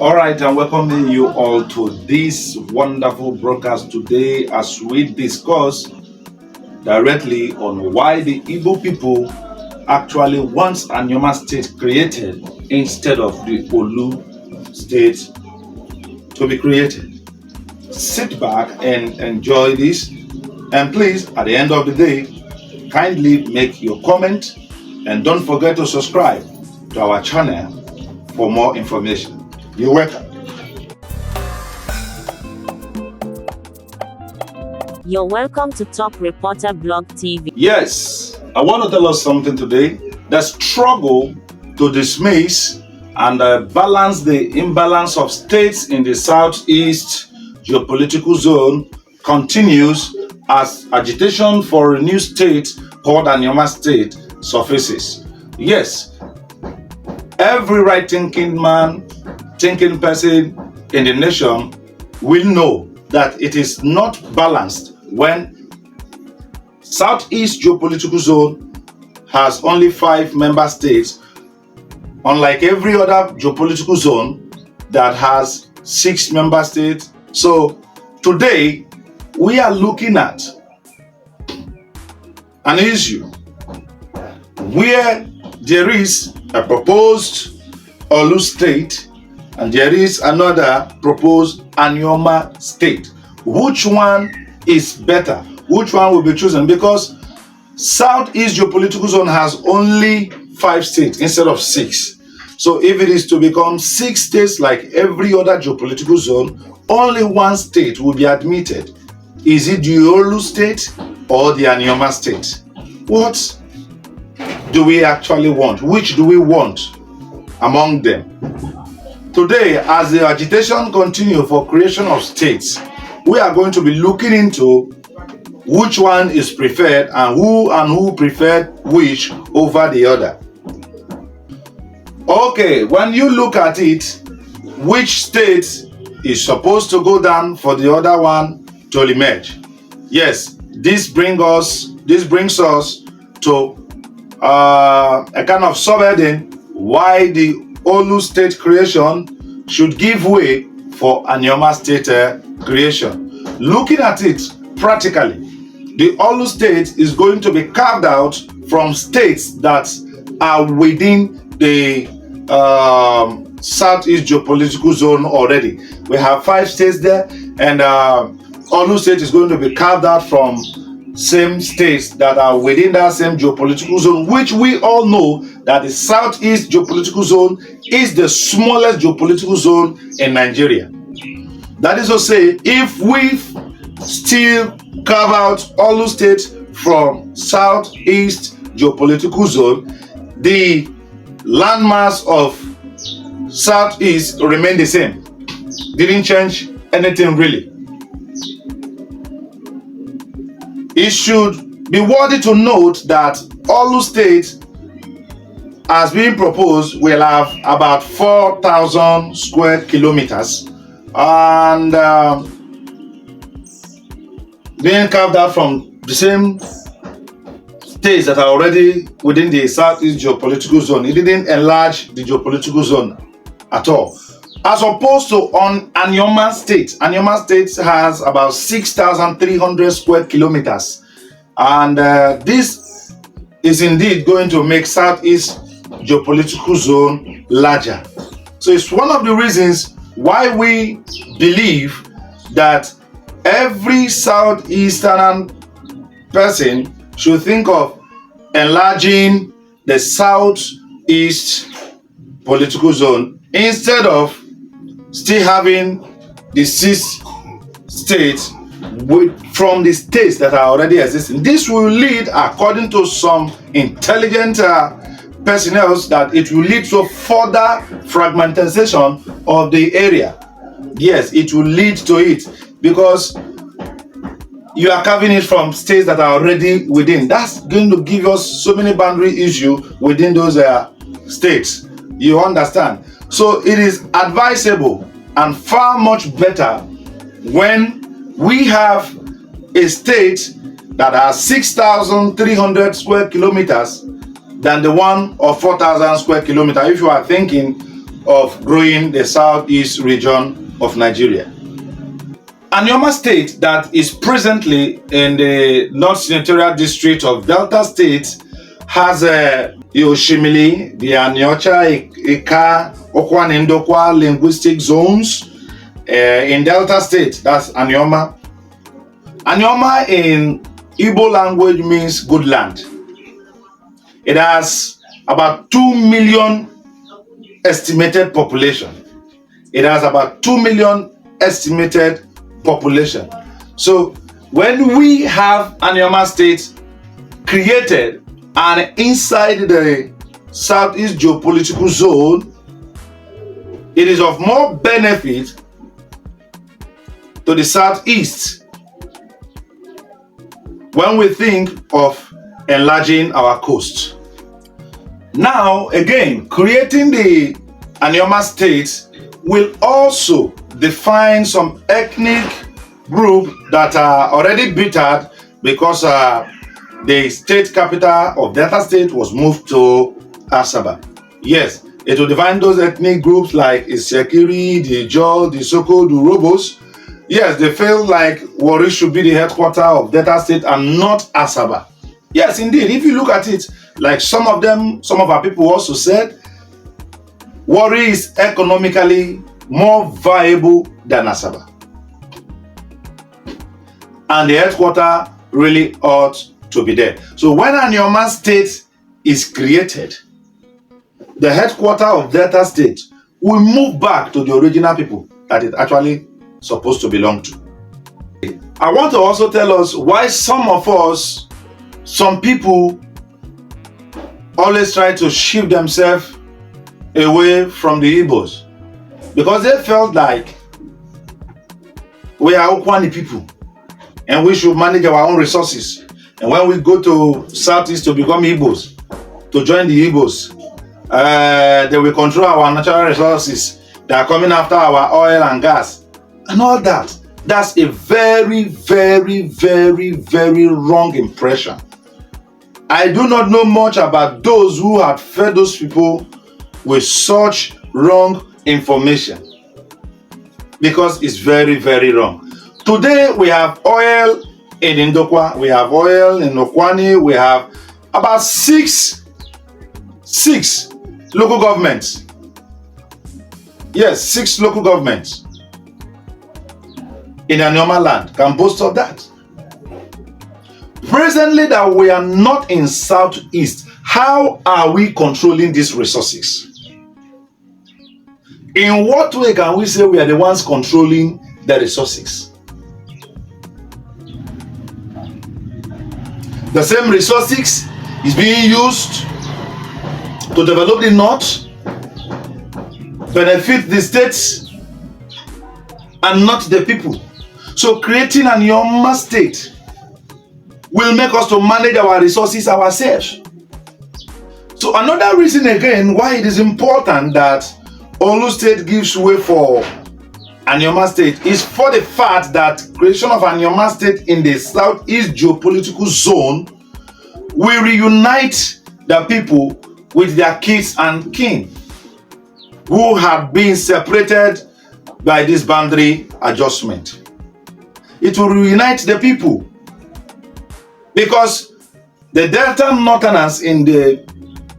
All right, and welcoming you all to this wonderful broadcast today as we discuss directly on why the Igbo people actually wants Anioma State created instead of the Orlu State to be created. Sit back and enjoy this, and please, at the end of the day, kindly make your comment and don't forget to subscribe to our channel for more information. You're welcome. You're welcome to Top Reporter Blog TV. Yes, I want to tell us something today. The struggle to dismiss and balance the imbalance of states in the Southeast Geopolitical Zone continues as agitation for a new state called Anioma State surfaces. Yes, every right-thinking man, thinking person in the nation will know that it is not balanced when Southeast Geopolitical Zone has only 5 member states, unlike every other geopolitical zone that has 6 member states. So today we are looking at an issue where there is a proposed Orlu state and there is another proposed Anioma State. Which one is better? Which one will be chosen? Because Southeast Geopolitical Zone has only 5 states instead of 6. So if it is to become 6 states like every other geopolitical zone, only 1 state will be admitted. Is it the Orlu state or the Anioma state? What do we actually want? Which do we want among them? Today, as the agitation continues for creation of states, we are going to be looking into which one is preferred and who preferred which over the other. Okay, when you look at it, which state is supposed to go down for the other one to emerge? Yes, this brings us to a kind of subheading why the Orlu state creation should give way for Anioma state creation. Looking at it practically, the Orlu state is going to be carved out from states that are within the Southeast Geopolitical Zone already. We have 5 states there, and Orlu state is going to be carved out from same states that are within that same geopolitical zone, which we all know that the Southeast Geopolitical Zone is the smallest geopolitical zone in Nigeria. That is to say, if we still carve out Orlu state from Southeast Geopolitical Zone, the landmass of Southeast remain the same. Didn't change anything really. It should be worthy to note that Orlu state, as being proposed, will have about 4,000 square kilometers and being carved out from the same states that are already within the Southeast Geopolitical Zone. It didn't enlarge the geopolitical zone at all. As opposed to on Anioma State. Anioma State has about 6,300 square kilometers. And this is indeed going to make Southeast Geopolitical Zone larger. So it's one of the reasons why we believe that every Southeastern person should think of enlarging the Southeast political zone instead of still having the 6 states from the states that are already existing. This will lead, according to some intelligent personnel, that it will lead to further fragmentation of the area. Yes, it will lead to it because you are carving it from states that are already within. That's going to give us so many boundary issues within those states. You understand? So it is advisable and far much better when we have a state that has 6,300 square kilometers than the one of 4,000 square kilometers. If you are thinking of growing the southeast region of Nigeria. Anioma State, that is presently in the North Senatorial District of Delta State, has the Oshimili, the Aniocha, Ika, Okwa, and Ndokwa linguistic zones. In Delta State, that's Anioma. Anioma in Igbo language means good land. It has about 2 million estimated population. It has about 2 million estimated population. So when we have Anioma State created and inside the Southeast Geopolitical Zone, it is of more benefit to the Southeast when we think of enlarging our coast. Now, again, creating the Anioma State will also define some ethnic group that are already bittered because the state capital of Delta State was moved to Asaba. Yes, it will define those ethnic groups like Isekiri, the Ijaw, the Soko, the Urhobos. Yes, they feel like Warri should be the headquarters of Delta State and not Asaba. Yes, indeed, if you look at it, like some of our people also said, Warri is economically more viable than Asaba. And the headquarters really ought to be there. So when Anioma State is created, the headquarters of Delta State will move back to the original people that it actually supposed to belong to. I want to also tell us why some people always try to shift themselves away from the Igbos, because they felt like we are Okwani people and we should manage our own resources. And when we go to Southeast to become Igbos, to join the Igbos, they will control our natural resources. They are coming after our oil and gas and all that. That's a very, very, very, very wrong impression. I do not know much about those who had fed those people with such wrong information, because it's very, very wrong. Today we have oil in Ndokwa, we have oil in Okwani, we have about six local governments. Yes, 6 local governments in Anioma land can boast of that. Presently that we are not in Southeast, how are we controlling these resources? In what way can we say we are the ones controlling the resources? The same resources is being used to develop the North, benefit the states, and not the people. So creating an Anioma State will make us to manage our resources ourselves. So another reason again why it is important that Orlu State gives way for Anioma State is for the fact that creation of Anioma State in the Southeast Geopolitical Zone will reunite the people with their kids and kin who have been separated by this boundary adjustment. It will reunite the people, because the Delta Northerners in the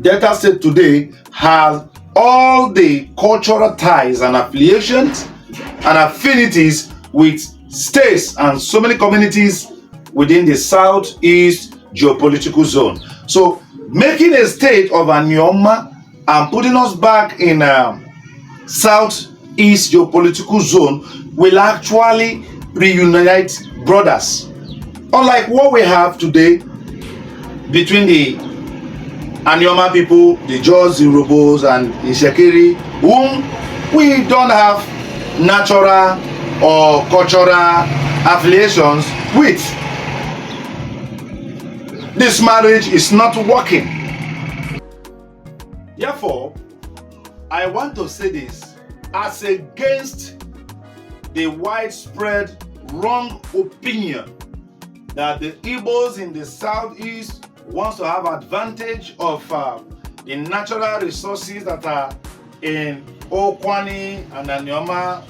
Delta State today have all the cultural ties and affiliations and affinities with states and so many communities within the Southeast Geopolitical Zone. So making a state of Anioma and putting us back in Southeast Geopolitical Zone will actually reunite brothers. Unlike what we have today between the Anioma people, the Ijaws, the Urhobos, and Isekiri, whom we don't have natural or cultural affiliations with. This marriage is not working. Therefore, I want to say this as against the widespread wrong opinion that the Igbos in the Southeast wants to have advantage of the natural resources that are in Okwani and Anioma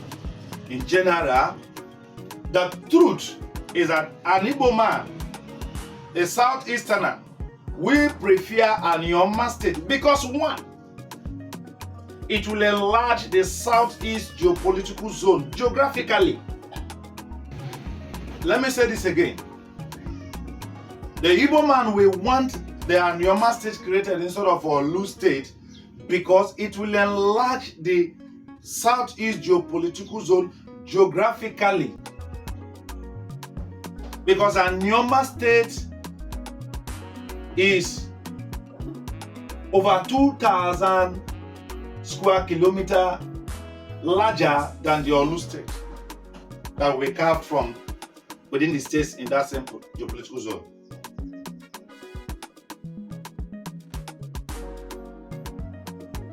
in general, the truth is that an Igbo man, a Southeasterner, will prefer Anioma State because one, it will enlarge the Southeast Geopolitical Zone geographically. Let me say this again. The Igbo man will want the Anioma State created instead of Orlu State because it will enlarge the Southeast Geopolitical Zone geographically. Because Anioma State is over 2,000 square kilometer larger than the Orlu State that we carved from within the states in that same geopolitical zone.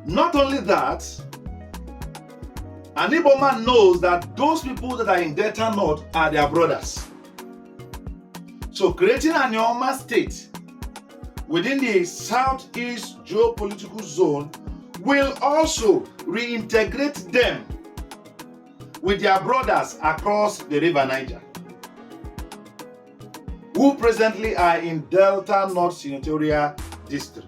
Not only that, an Igbo man knows that those people that are in Delta North are their brothers. So creating an Anioma State within the Southeast Geopolitical Zone will also reintegrate them with their brothers across the River Niger, who presently are in Delta North Senatorial District.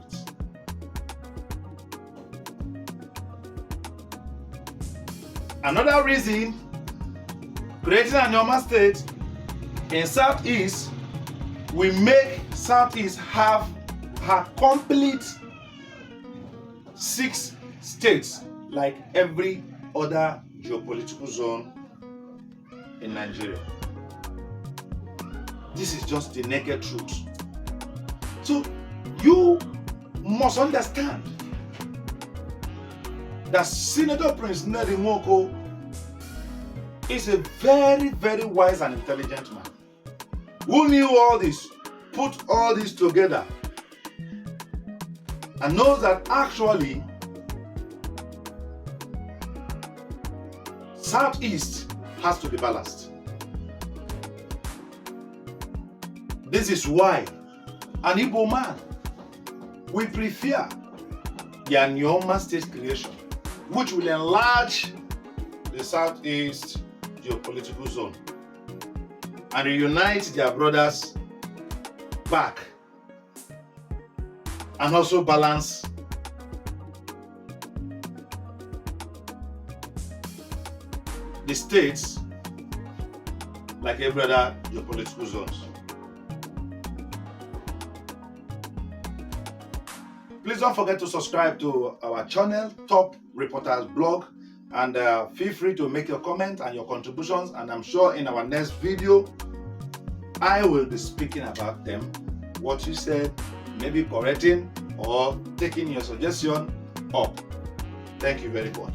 Another reason creating an Anioma State in Southeast will make Southeast have a complete 6 states like every other geopolitical zone in Nigeria. This is just the naked truth. So you must understand that Senator Prince Ndi Anioma is a very, very wise and intelligent man who knew all this, put all this together, and knows that actually Southeast has to be balanced. This is why an Igbo man will prefer the Anioma State creation, which will enlarge the Southeast Geopolitical Zone and reunite their brothers back, and also balance the states like every other geopolitical zones. Please don't forget to subscribe to our channel, Top Reporters Blog, and feel free to make your comment and your contributions, and I'm sure in our next video I will be speaking about them, what you said, maybe correcting or taking your suggestion up. Thank you very much.